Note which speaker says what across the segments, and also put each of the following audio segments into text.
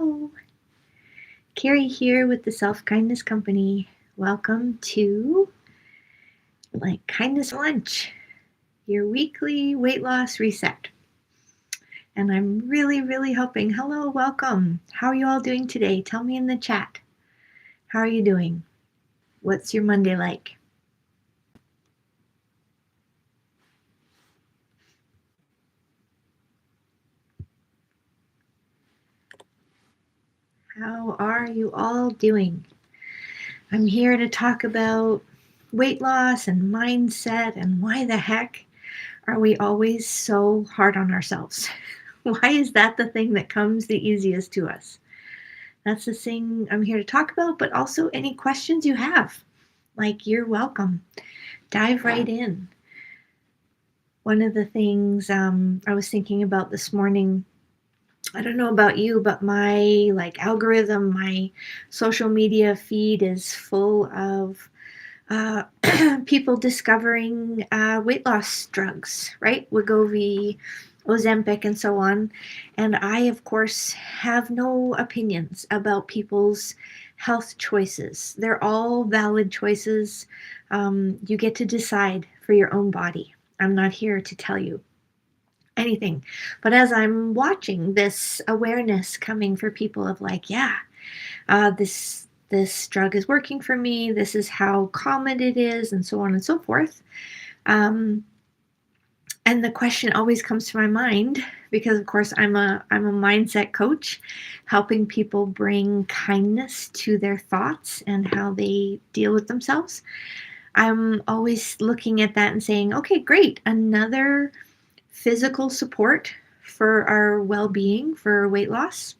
Speaker 1: Oh, Cari here with the Self Kindness Company. Welcome to Kindness Lunch, your weekly weight loss reset. And I'm really, really hoping. Hello, welcome. How are you all doing today? Tell me in the chat. How are you doing? What's your Monday like? How are you all doing? I'm here to talk about weight loss and mindset and why the heck are we always so hard on ourselves? Why is that the thing that comes the easiest to us? That's the thing I'm here to talk about, but also any questions you have. You're welcome. Dive right in. One of the things I was thinking about this morning, I don't know about you, but my algorithm, my social media feed is full of uh, people discovering weight loss drugs, right? Wegovy, Ozempic, and so on. And I, of course, have no opinions about people's health choices. They're all valid choices. You get to decide for your own body. I'm not here to tell you anything. But as I'm watching this awareness coming for people of this drug is working for me, this is how common it is, and so on and so forth. And the question always comes to my mind because, of course, I'm a mindset coach, helping people bring kindness to their thoughts and how they deal with themselves. I'm always looking at that and saying, okay, great, another physical support for our well-being, for weight loss.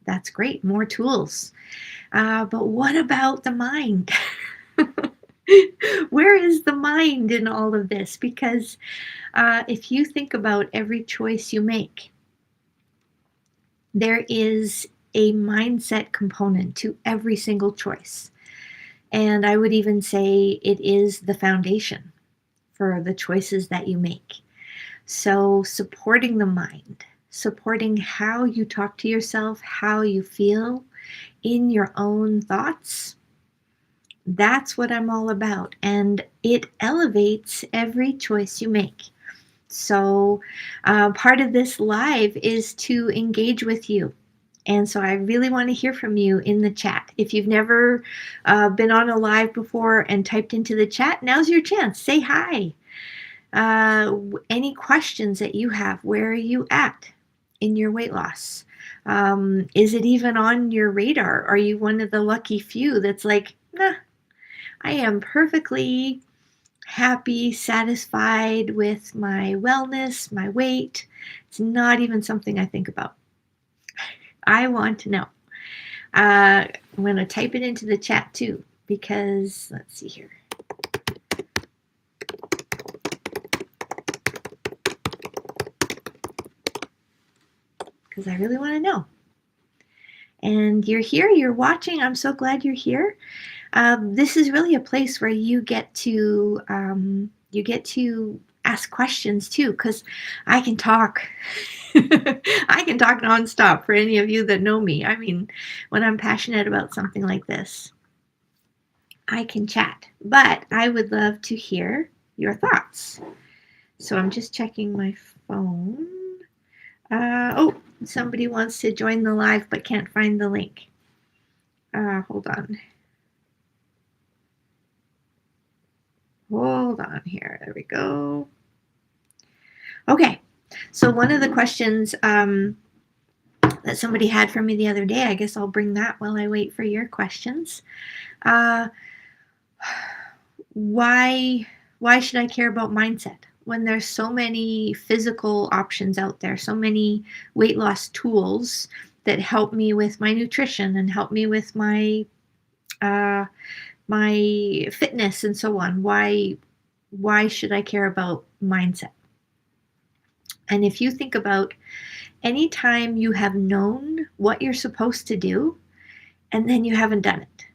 Speaker 1: That's great, more tools. But what about the mind? Where is the mind in all of this? Because if you think about every choice you make, there is a mindset component to every single choice. And I would even say it is the foundation for the choices that you make. So supporting the mind, supporting how you talk to yourself, how you feel in your own thoughts, that's what I'm all about. And it elevates every choice you make. So part of this live is to engage with you. And so I really want to hear from you in the chat. If you've never been on a live before and typed into the chat, now's your chance. Say hi. Any questions that you have, where are you at in your weight loss? Is it even on your radar? Are you one of the lucky few that's like, nah, I am perfectly happy, satisfied with my wellness, my weight. It's not even something I think about. I want to know. I'm going to type it into the chat too, because let's see here. Because I really want to know. And you're here, you're watching. I'm so glad you're here. This is really a place where you get to ask questions too, because I can talk. I can talk nonstop for any of you that know me. I mean, when I'm passionate about something like this, I can chat. But I would love to hear your thoughts. So I'm just checking my phone. Oh, somebody wants to join the live but can't find the link. Hold on. Hold on here. There we go. Okay. So one of the questions that somebody had for me the other day, I guess I'll bring that while I wait for your questions. Why should I care about mindset when there's so many physical options out there, so many weight loss tools that help me with my nutrition and help me with my my fitness and so on? Why should I care about mindset? And if you think about any time you have known what you're supposed to do and then you haven't done it,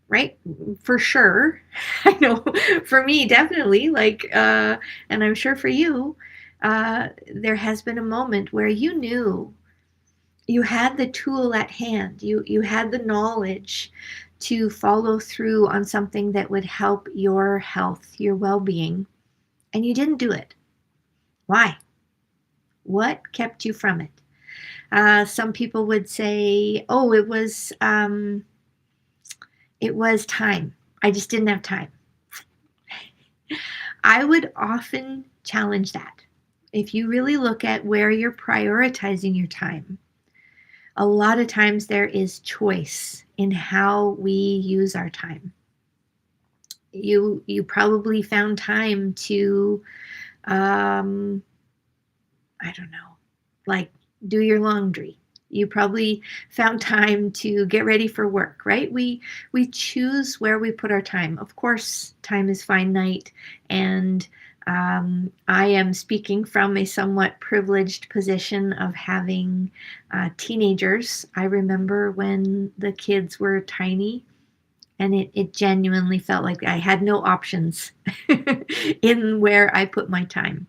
Speaker 1: right? For sure. I know for me, definitely, and I'm sure for you, there has been a moment where you knew You had the tool at hand. You had the knowledge to follow through on something that would help your health, your well-being, and you didn't do it. Why? What kept you from it? Some people would say, "Oh, it was time. I just didn't have time." I would often challenge that. If you really look at where you're prioritizing your time, a lot of times there is choice in how we use our time. You probably found time to um, I don't know, like do your laundry. You probably found time to get ready for work, right? We choose where we put our time. Of course, time is finite, and I am speaking from a somewhat privileged position of having teenagers. I remember when the kids were tiny, and it genuinely felt like I had no options in where I put my time.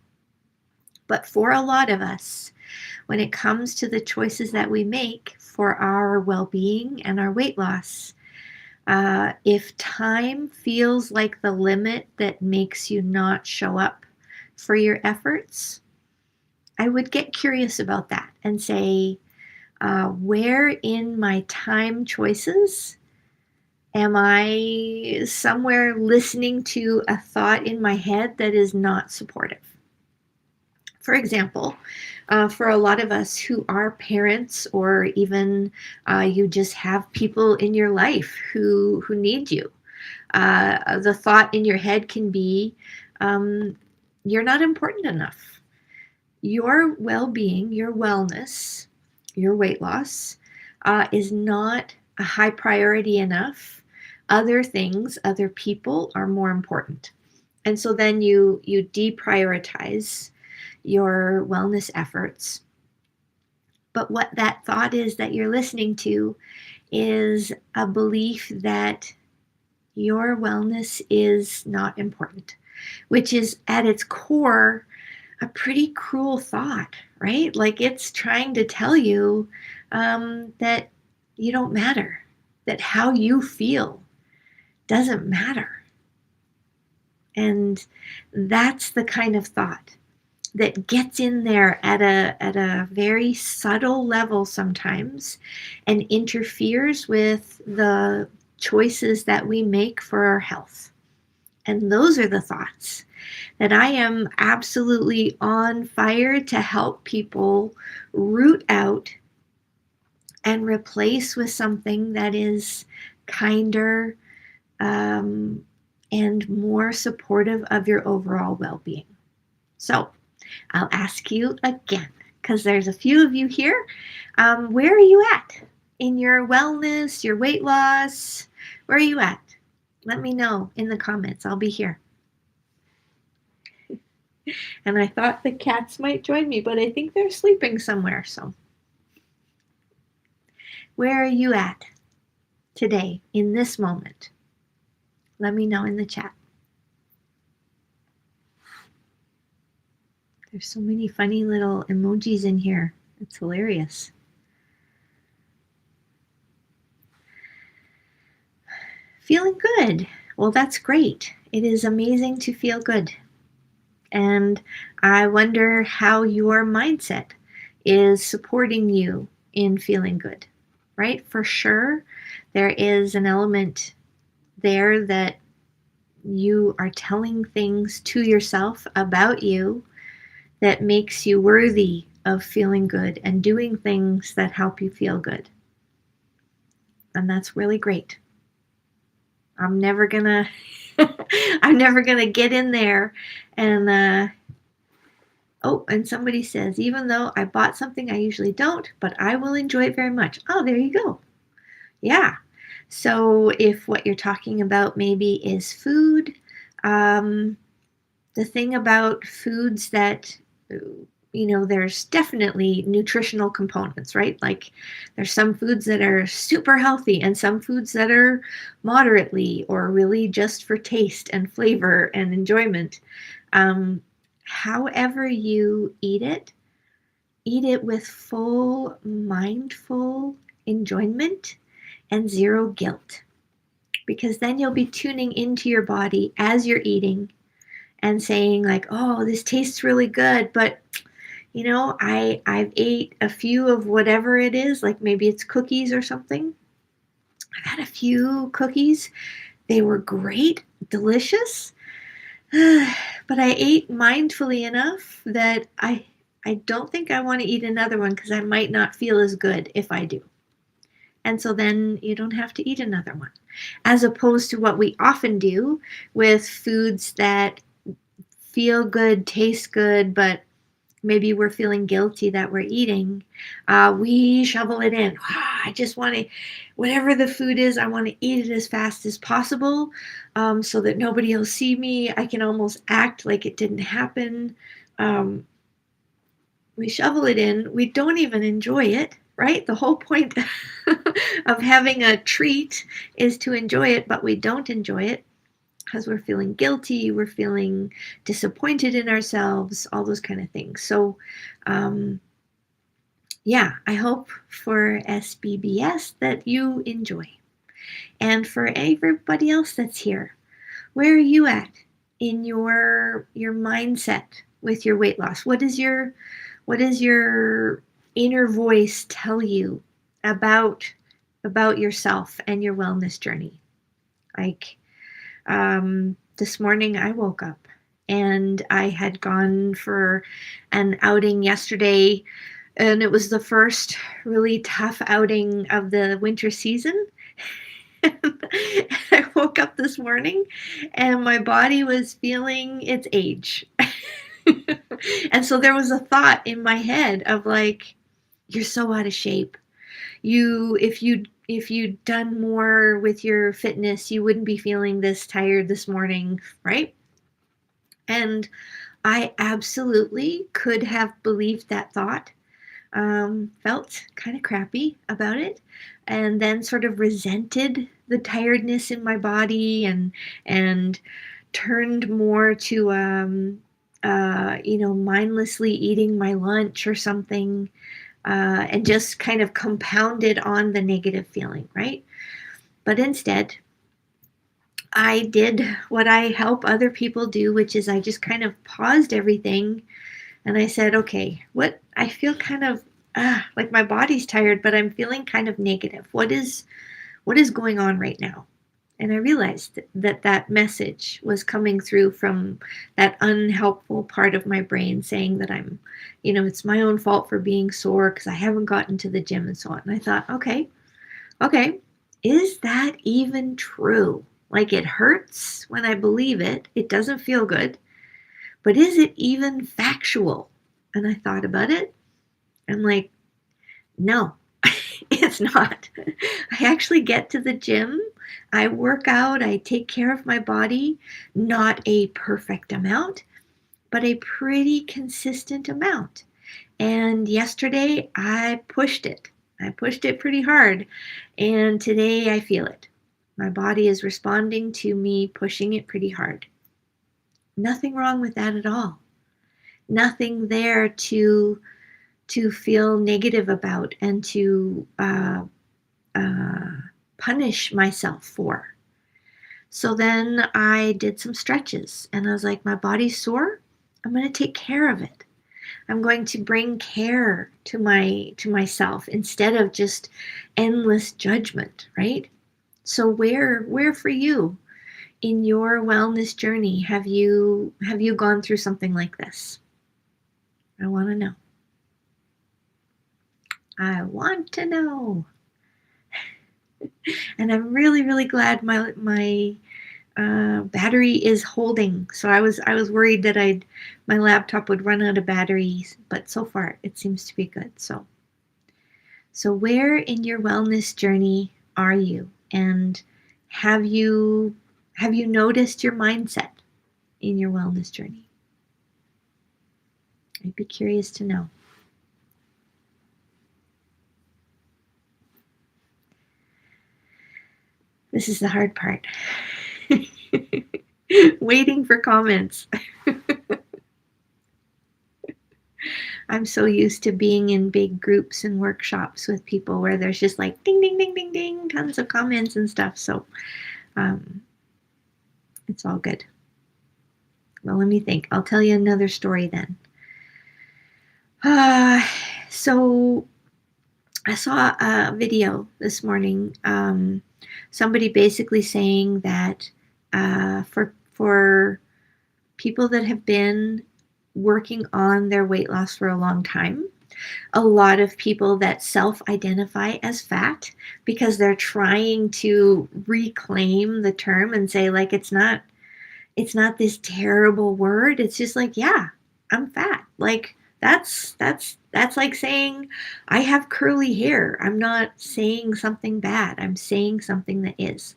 Speaker 1: But for a lot of us, when it comes to the choices that we make for our well being and our weight loss, if time feels like the limit that makes you not show up for your efforts, I would get curious about that and say, where in my time choices am I somewhere listening to a thought in my head that is not supportive? For example, for a lot of us who are parents, or even you just have people in your life who need you, the thought in your head can be, um, "You're not important enough. Your well-being, your wellness, your weight loss is not a high priority enough. Other things, other people are more important." And so then you deprioritize your wellness efforts. But what that thought is that you're listening to is a belief that your wellness is not important, which is at its core a pretty cruel thought, right? Like it's trying to tell you that you don't matter, that how you feel doesn't matter. And that's the kind of thought that gets in there at a very subtle level sometimes and interferes with the choices that we make for our health. And those are the thoughts that I am absolutely on fire to help people root out and replace with something that is kinder, and more supportive of your overall well-being. So I'll ask you again, because there's a few of you here. Where are you at in your wellness, your weight loss? Where are you at? Let me know in the comments. I'll be here. And I thought the cats might join me, but I think they're sleeping somewhere. So where are you at today in this moment? Let me know in the chat. There's so many funny little emojis in here. It's hilarious. Feeling good. Well, that's great. It is amazing to feel good. And I wonder how your mindset is supporting you in feeling good, right? For sure, there is an element there that you are telling things to yourself about you that makes you worthy of feeling good and doing things that help you feel good. And that's really great. I'm never gonna get in there and oh, and somebody says, even though I bought something I usually don't, but I will enjoy it very much. Oh, there you go. Yeah. So if what you're talking about maybe is food, the thing about foods that, there's definitely nutritional components, right? Like there's some foods that are super healthy and some foods that are moderately or really just for taste and flavor and enjoyment. However you eat it eat it with full mindful enjoyment and zero guilt, because then you'll be tuning into your body as you're eating and saying like, oh, this tastes really good, but I've ate a few of whatever it is, like maybe it's cookies or something. I've had a few cookies. They were great, delicious, but I ate mindfully enough that I don't think I want to eat another one because I might not feel as good if I do. And so then you don't have to eat another one. As opposed to what we often do with foods that feel good, taste good, but maybe we're feeling guilty that we're eating, we shovel it in. I just want to, whatever the food is, I want to eat it as fast as possible, so that nobody will see me. I can almost act like it didn't happen. Um, we shovel it in. We don't even enjoy it, right? The whole point of having a treat is to enjoy it, but we don't enjoy it because we're feeling guilty, we're feeling disappointed in ourselves, all those kind of things. So, yeah, I hope for SBBS that you enjoy. And for everybody else that's here, where are you at in your mindset with your weight loss? What does your inner voice tell you about yourself and your wellness journey? Like, this morning I woke up and I had gone for an outing yesterday, and it was the first really tough outing of the winter season. I woke up this morning and my body was feeling its age. And so there was a thought in my head of like, you're so out of shape. If you'd done more with your fitness, you wouldn't be feeling this tired this morning, right? And I absolutely could have believed that thought, felt kind of crappy about it, and then sort of resented the tiredness in my body, and turned more to mindlessly eating my lunch or something, and just kind of compounded on the negative feeling, right? But instead, I did what I help other people do, which is I just kind of paused everything and I said, okay, what I feel kind of like my body's tired, but I'm feeling kind of negative. What is going on right now? And I realized that that message was coming through from that unhelpful part of my brain saying that it's my own fault for being sore because I haven't gotten to the gym and so on. And I thought, okay, is that even true? Like, it hurts when I believe it. It doesn't feel good. But is it even factual? And I thought about it. I'm like, no, it's not. I actually get to the gym. I work out. I take care of my body. Not a perfect amount, but a pretty consistent amount. And yesterday I pushed it. I pushed it pretty hard. And today I feel it. My body is responding to me pushing it pretty hard. Nothing wrong with that at all. Nothing there to feel negative about and to punish myself for. So then I did some stretches and I was like, my body's sore. I'm going to take care of it. I'm going to bring care to myself instead of just endless judgment, right? So where for you in your wellness journey have you gone through something like this? I want to know. I want to know. And I'm really, really glad my battery is holding. So I was worried that my laptop would run out of batteries, but so far it seems to be good. So where in your wellness journey are you? And have you noticed your mindset in your wellness journey? I'd be curious to know. This is the hard part. Waiting for comments. I'm so used to being in big groups and workshops with people where there's just like ding, ding, ding, ding, ding, tons of comments and stuff. So um, it's all good. Well, let me think. I'll tell you another story then. Uh, so I saw a video this morning. Somebody basically saying that for people that have been working on their weight loss for a long time, a lot of people that self-identify as fat because they're trying to reclaim the term and say like it's not this terrible word. It's just like, yeah, I'm fat. Like that's like saying I have curly hair. I'm not saying something bad. I'm saying something that is.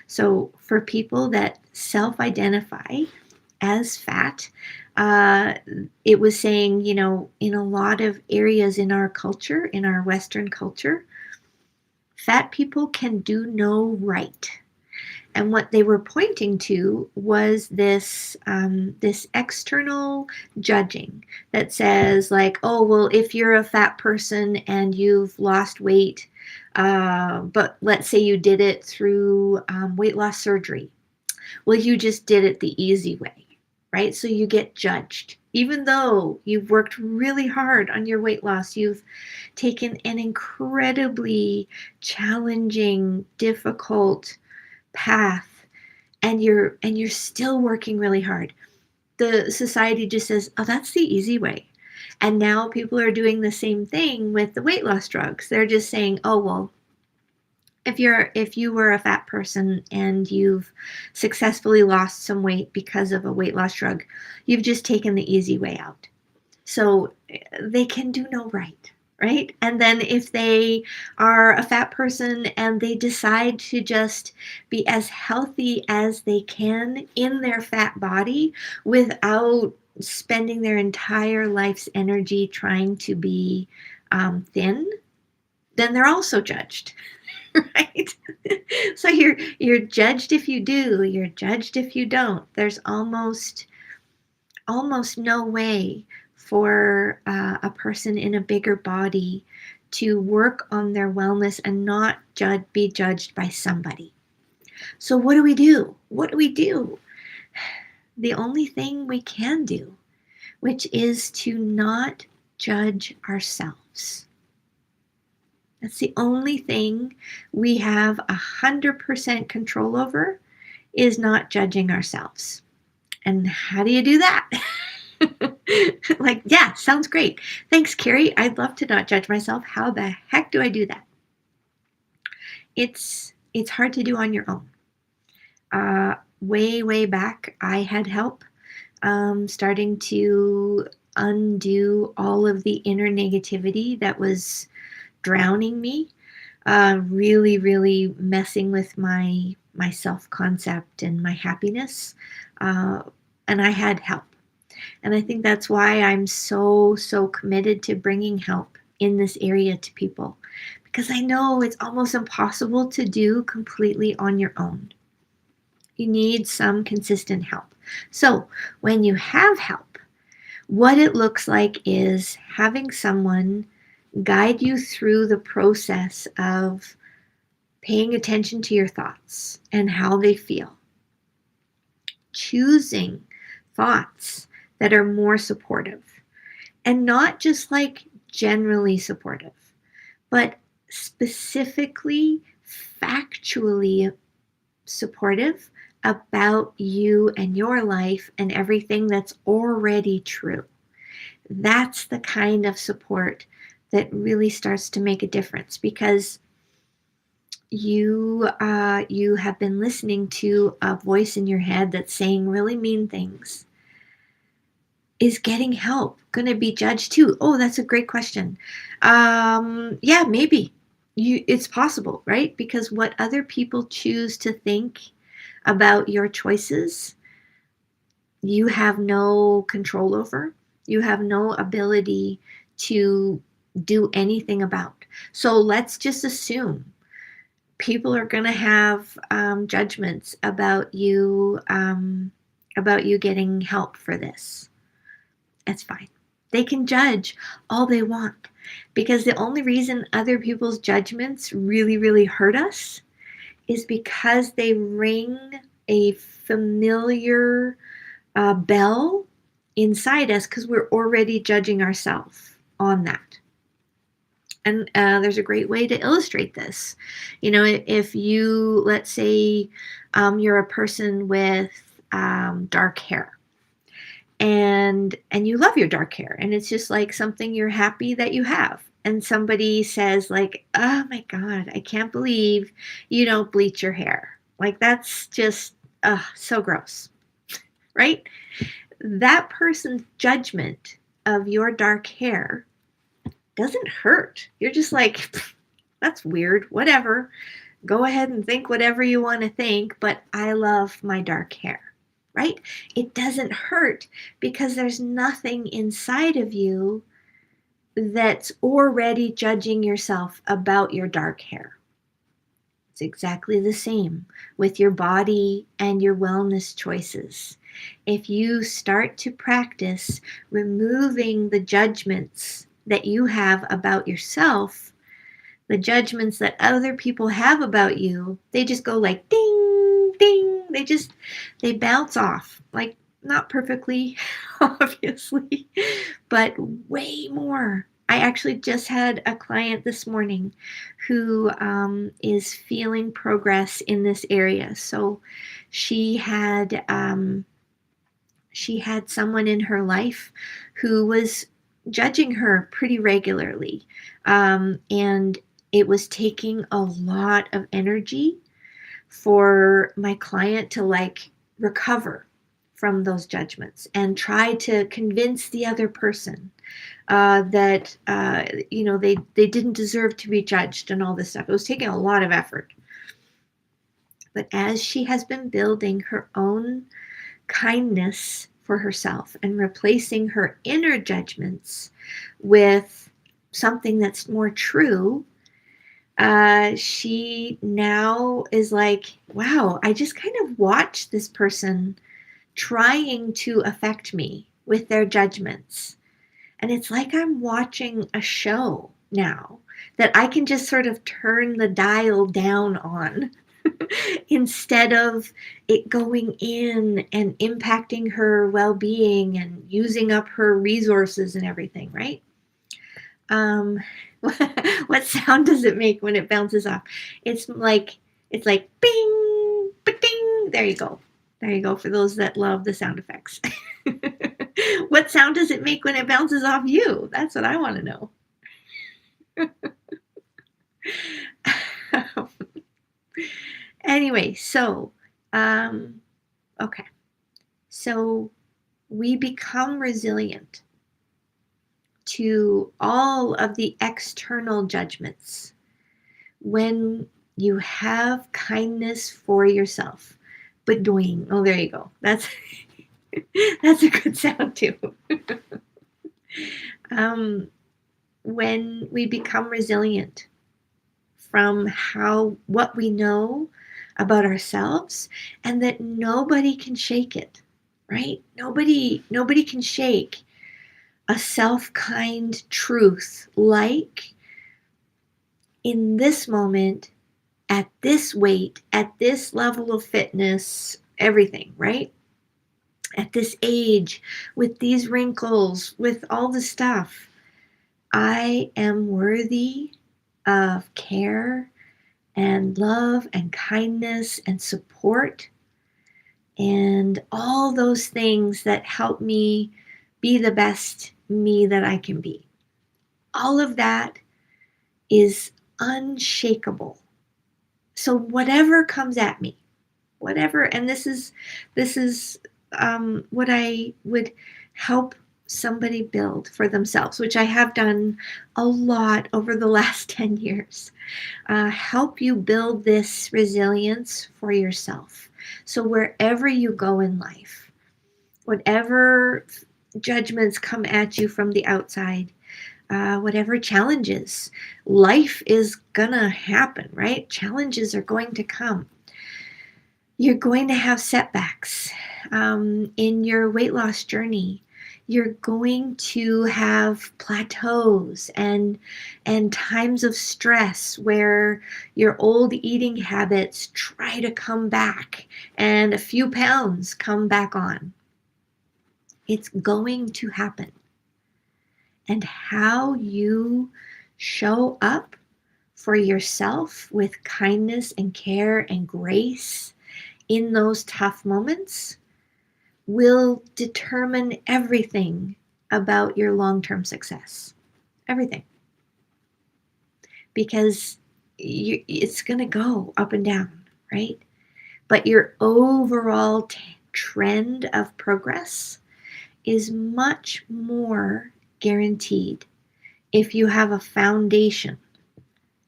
Speaker 1: So for people that self-identify as fat, uh, it was saying, in a lot of areas in our culture, in our Western culture, fat people can do no right. And what they were pointing to was this external judging that says like, oh well, if you're a fat person and you've lost weight, but let's say you did it through weight loss surgery, well, you just did it the easy way, right? So you get judged. Even though you've worked really hard on your weight loss, you've taken an incredibly challenging, difficult path, and you're still working really hard. The society just says, "Oh, that's the easy way." And now people are doing the same thing with the weight loss drugs. They're just saying, "Oh, well, if you were a fat person and you've successfully lost some weight because of a weight loss drug, you've just taken the easy way out." So they can do no right, right? And then if they are a fat person and they decide to just be as healthy as they can in their fat body without spending their entire life's energy trying to be thin, then they're also judged. Right? So you're judged if you do, you're judged if you don't. There's almost no way for a person in a bigger body to work on their wellness and not be judged by somebody. So what do we do? What do we do? The only thing we can do, which is to not judge ourselves. That's the only thing we have 100% control over, is not judging ourselves. And how do you do that? Like, yeah, sounds great. Thanks, Cari. I'd love to not judge myself. How the heck do I do that? It's hard to do on your own. Way back, I had help starting to undo all of the inner negativity that was drowning me, really messing with my self-concept and my happiness. And I had help. And I think that's why I'm so committed to bringing help in this area to people, because I know it's almost impossible to do completely on your own. You need some consistent help. So when you have help, what it looks like is having someone guide you through the process of paying attention to your thoughts and how they feel, choosing thoughts that are more supportive, and not just like generally supportive, but specifically factually supportive about you and your life and everything that's already true. That's the kind of support that really starts to make a difference, because you have been listening to a voice in your head that's saying really mean things. Is getting help going to be judged too? Oh, that's a great question. Yeah, maybe. It's possible, right? Because what other people choose to think about your choices, you have no control over. You have no ability to do anything about. So let's just assume people are going to have judgments about you getting help for this. That's fine. They can judge all they want, because the only reason other people's judgments really, really hurt us is because they ring a familiar bell inside us, because we're already judging ourselves on that. And there's a great way to illustrate this. If you, let's say, you're a person with dark hair, and you love your dark hair, and it's just like something you're happy that you have. And somebody says, like, "Oh my God, I can't believe you don't bleach your hair. Like, that's just so gross," right? That person's judgment of your dark hair doesn't hurt. You're just like, "That's weird, whatever. Go ahead and think whatever you want to think, but I love my dark hair," right? It doesn't hurt, because there's nothing inside of you that's already judging yourself about your dark hair. It's exactly the same with your body and your wellness choices. If you start to practice removing the judgments that you have about yourself, the judgments that other people have about you, they just go like ding, ding. They bounce off, like not perfectly, obviously, but way more. I actually just had a client this morning who is feeling progress in this area. So she had someone in her life who was judging her pretty regularly, and it was taking a lot of energy for my client to like recover from those judgments and try to convince the other person that they didn't deserve to be judged and all this stuff. It was taking a lot of effort. But as she has been building her own kindness for herself and replacing her inner judgments with something that's more true, she now is like, wow, I just kind of watched this person trying to affect me with their judgments. And it's like I'm watching a show now that I can just sort of turn the dial down on instead of it going in and impacting her well-being and using up her resources and everything, right? What sound does it make when it bounces off? It's like bing, ba-ding. There you go. There you go for those that love the sound effects. What sound does it make when it bounces off you? That's what I want to know. Anyway, okay. So we become resilient to all of the external judgments when you have kindness for yourself. But doing, oh, there you go. That's a good sound too. When we become resilient from what we know about ourselves, and that nobody can shake it, right? Nobody can shake a self-kind truth like, in this moment, at this weight, at this level of fitness, everything, right? At this age, with these wrinkles, with all the stuff, I am worthy of care and love and kindness and support and all those things that help me be the best me that I can be. All of that is unshakable. So whatever comes at me, whatever, and this is what I would help somebody build for themselves, which I have done a lot over the last 10 years. Help you build this resilience for yourself. So wherever you go in life, whatever judgments come at you from the outside, whatever challenges, life is gonna happen, right? Challenges are going to come. You're going to have setbacks in your weight loss journey. You're going to have plateaus and times of stress where your old eating habits try to come back and a few pounds come back on. It's going to happen. And how you show up for yourself with kindness and care and grace in those tough moments will determine everything about your long-term success. Everything. Because it's going to go up and down, right? But your overall trend of progress is much more guaranteed if you have a foundation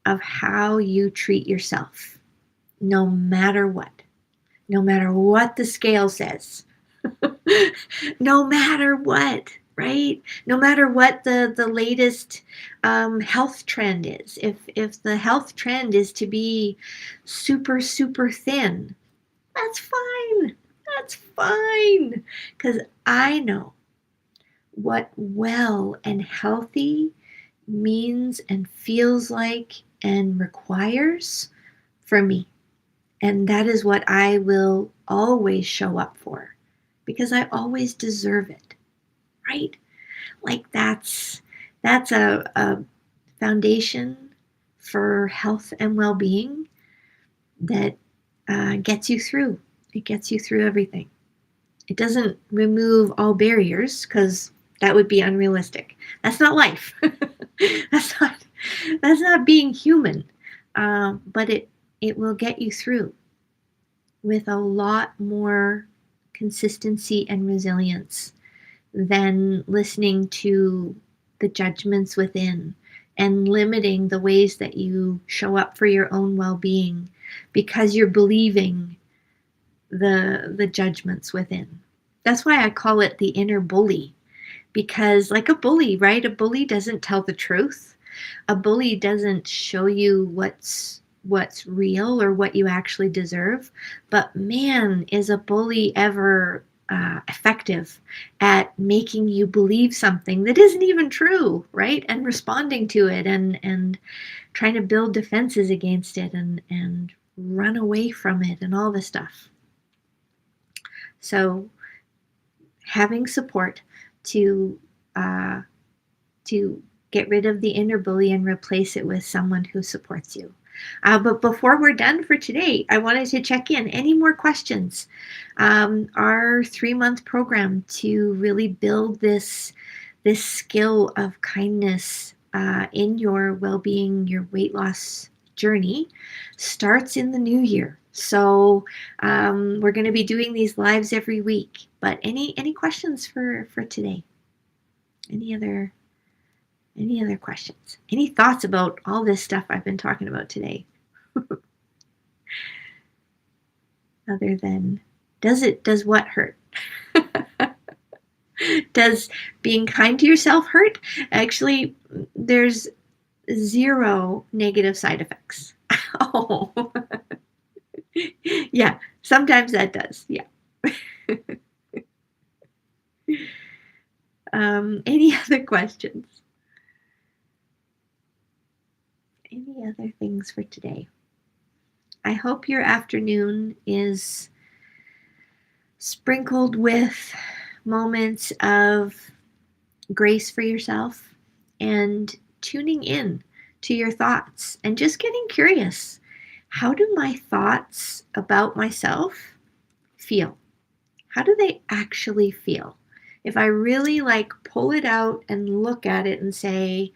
Speaker 1: of how you treat yourself, no matter what the scale says, no matter what, right? No matter what the latest health trend is. If the health trend is to be super, super thin, that's fine. That's fine. Because I know what well and healthy means and feels like and requires for me. And that is what I will always show up for because I always deserve it, right? Like that's a foundation for health and well-being that gets you through. It gets you through everything. It doesn't remove all barriers because that would be unrealistic. That's not life. that's not being human. But it will get you through with a lot more consistency and resilience than listening to the judgments within and limiting the ways that you show up for your own well-being because you're believing the judgments within. That's why I call it the inner bully, because like a bully, right? A bully doesn't tell the truth. A bully doesn't show you what's real or what you actually deserve. But man, is a bully ever effective at making you believe something that isn't even true, right? And responding to it and trying to build defenses against it and run away from it and all this stuff. So having support to get rid of the inner bully and replace it with someone who supports you. But before we're done for today, I wanted to check in. Any more questions? Our 3-month program to really build this skill of kindness in your well-being, your weight loss journey starts in the new year. So we're going to be doing these lives every week. But any questions for today? Any other questions? Any thoughts about all this stuff I've been talking about today? Other than, does what hurt? Does being kind to yourself hurt? Actually, there's 0 negative side effects. Oh, yeah, sometimes that does. Yeah. Any other questions? Any other things for today? I hope your afternoon is sprinkled with moments of grace for yourself and tuning in to your thoughts and just getting curious. How do my thoughts about myself feel? How do they actually feel? If I really pull it out and look at it and say,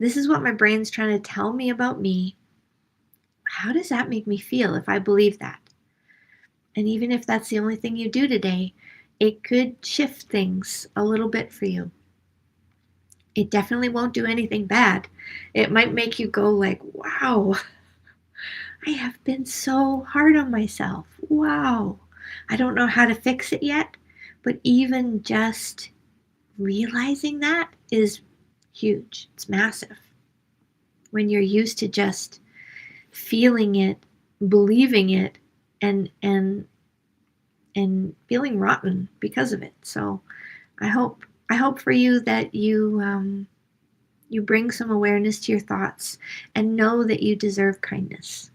Speaker 1: this is what my brain's trying to tell me about me. How does that make me feel if I believe that? And even if that's the only thing you do today, it could shift things a little bit for you. It definitely won't do anything bad. It might make you go wow, I have been so hard on myself. Wow. I don't know how to fix it yet, but even just realizing that is huge. It's massive. When you're used to just feeling it, believing it, and feeling rotten because of it. So I hope. I hope for you that you bring some awareness to your thoughts and know that you deserve kindness.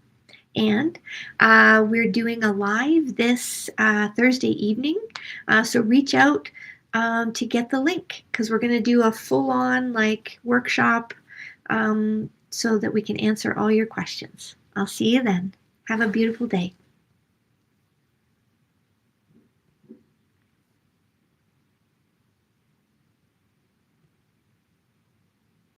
Speaker 1: And we're doing a live this Thursday evening. So reach out to get the link because we're going to do a full on like workshop so that we can answer all your questions. I'll see you then. Have a beautiful day.